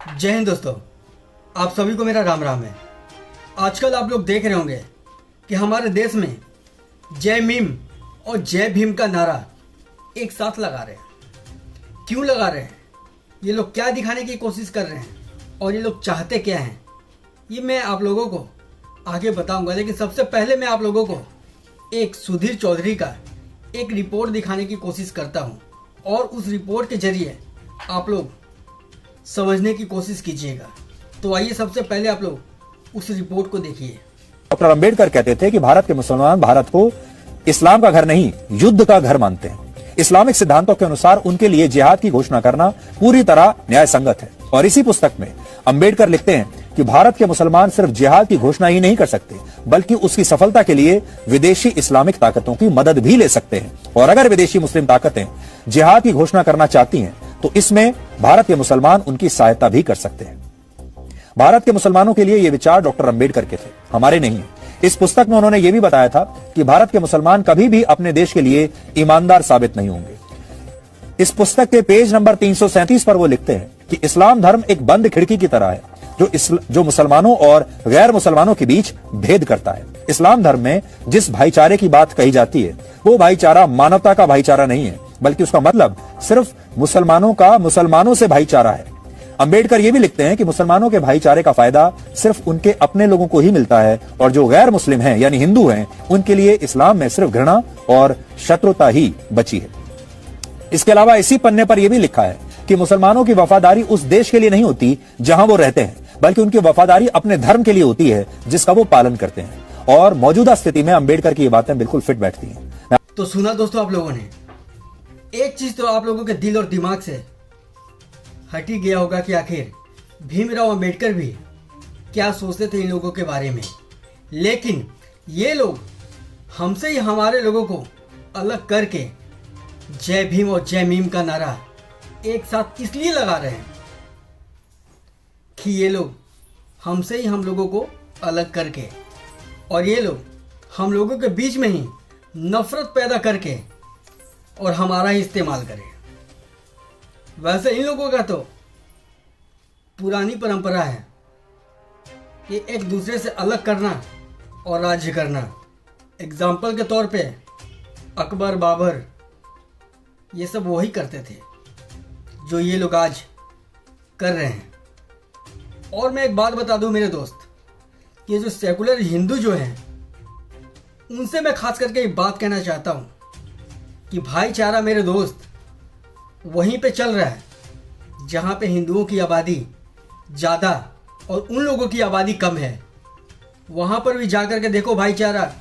जय हिंद दोस्तों, आप सभी को मेरा राम राम है। आजकल आप लोग देख रहे होंगे कि हमारे देश में जय मीम और जय भीम का नारा एक साथ लगा रहे हैं। क्यों लगा रहे हैं? ये लोग क्या दिखाने की कोशिश कर रहे हैं और ये लोग चाहते क्या हैं, ये मैं आप लोगों को आगे बताऊंगा। लेकिन सबसे पहले मैं आप लोगों को एक सुधीर चौधरी का एक रिपोर्ट दिखाने की कोशिश करता हूं और उस रिपोर्ट के जरिए आप लोग समझने की कोशिश कीजिएगा। तो आइए सबसे पहले आप लोग उस रिपोर्ट को देखिए। डॉक्टर अंबेडकर कहते थे कि भारत के मुसलमान भारत को इस्लाम का घर नहीं युद्ध का घर मानते हैं। इस्लामिक सिद्धांतों के अनुसार उनके लिए जिहाद की घोषणा करना पूरी तरह न्याय संगत है। और इसी पुस्तक में अंबेडकर लिखते हैं कि भारत के मुसलमान सिर्फ जिहाद की घोषणा ही नहीं कर सकते, बल्कि उसकी सफलता के लिए विदेशी इस्लामिक ताकतों की मदद भी ले सकते हैं। और अगर विदेशी मुस्लिम ताकतें जिहाद की घोषणा करना चाहती हैं तो इसमें भारत के मुसलमान उनकी सहायता भी कर सकते हैं। भारत के मुसलमानों के लिए ये विचार डॉक्टर अंबेडकर के थे, हमारे नहीं है। इस पुस्तक में उन्होंने ये भी बताया था कि भारत के मुसलमान कभी भी अपने देश के लिए ईमानदार साबित नहीं होंगे। इस पुस्तक के पेज नंबर 337 पर वो लिखते हैं कि इस्लाम धर्म एक बंद खिड़की की तरह है जो मुसलमानों और गैर मुसलमानों के बीच भेद करता है। इस्लाम धर्म में जिस भाईचारे की बात कही जाती है वो भाईचारा मानवता का भाईचारा नहीं है, बल्कि उसका मतलब सिर्फ मुसलमानों का मुसलमानों से भाईचारा है। अंबेडकर ये भी लिखते हैं कि मुसलमानों के भाईचारे का फायदा सिर्फ उनके अपने लोगों को ही मिलता है और जो गैर मुस्लिम हैं यानी हिंदू हैं उनके लिए इस्लाम में सिर्फ घृणा और शत्रुता ही बची है। इसके अलावा इसी पन्ने पर यह भी लिखा है कि मुसलमानों की वफादारी उस देश के लिए नहीं होती जहां वो रहते हैं, बल्कि उनकी वफादारी अपने धर्म के लिए होती है जिसका वो पालन करते हैं। और मौजूदा स्थिति में अंबेडकर की ये बातें बिल्कुल फिट बैठती हैं। तो सुना दोस्तों, आप लोगों ने एक चीज तो आप लोगों के दिल और दिमाग से हट ही गया होगा कि आखिर भीमराव अंबेडकर भी क्या सोचते थे इन लोगों के बारे में। लेकिन ये लोग हमसे ही हमारे लोगों को अलग करके जय भीम और जय मीम का नारा एक साथ इसलिए लगा रहे हैं कि ये लोग हमसे ही हम लोगों को अलग करके और ये लोग हम लोगों के बीच में ही नफरत पैदा करके और हमारा ही इस्तेमाल करें। वैसे इन लोगों का तो पुरानी परंपरा है कि एक दूसरे से अलग करना और राज्य करना। एग्जाम्पल के तौर पे अकबर, बाबर, ये सब वही करते थे जो ये लोग आज कर रहे हैं। और मैं एक बात बता दूं मेरे दोस्त, ये जो सेकुलर हिंदू जो हैं उनसे मैं खास करके एक बात कहना चाहता हूं कि भाईचारा मेरे दोस्त वहीं पे चल रहा है जहां पे हिंदुओं की आबादी ज़्यादा और उन लोगों की आबादी कम है। वहां पर भी जाकर के देखो भाईचारा,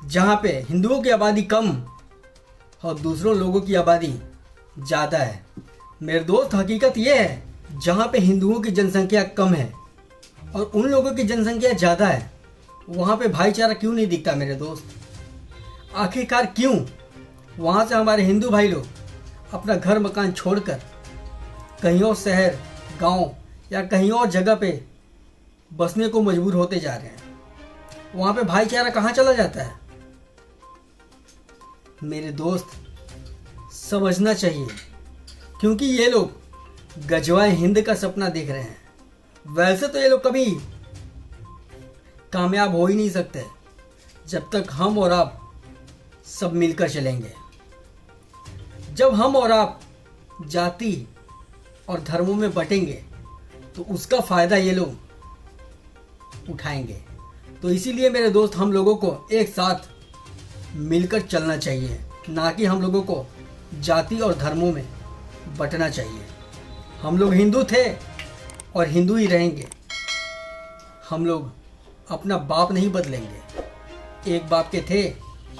जहां पे हिंदुओं की आबादी कम और दूसरों लोगों की आबादी ज़्यादा है। मेरे दोस्त, हकीकत यह है जहां पे हिंदुओं की जनसंख्या कम है और उन लोगों की जनसंख्या ज़्यादा है, वहां पे भाईचारा क्यों नहीं दिखता मेरे दोस्त? आखिरकार क्यों वहां से हमारे हिंदू भाई लोग अपना घर मकान छोड़कर कहीं और शहर, गांव या कहीं और जगह पे बसने को मजबूर होते जा रहे हैं? वहां पे भाईचारा कहाँ चला जाता है? मेरे दोस्त, समझना चाहिए, क्योंकि ये लोग गजवाए हिंद का सपना देख रहे हैं। वैसे तो ये लोग कभी कामयाब हो ही नहीं सकते जब तक हम और आप सब मिलकर चलेंगे। जब हम और आप जाति और धर्मों में बटेंगे तो उसका फायदा ये लोग उठाएंगे। तो इसीलिए मेरे दोस्त, हम लोगों को एक साथ मिलकर चलना चाहिए, ना कि हम लोगों को जाति और धर्मों में बंटना चाहिए। हम लोग हिंदू थे और हिंदू ही रहेंगे। हम लोग अपना बाप नहीं बदलेंगे, एक बाप के थे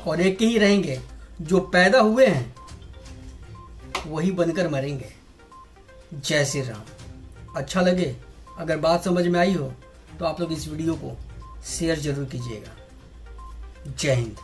और एक के ही रहेंगे। जो पैदा हुए हैं वही बनकर मरेंगे। जय श्री राम। अच्छा लगे, अगर बात समझ में आई हो तो आप लोग इस वीडियो को शेयर जरूर कीजिएगा। जय हिंद।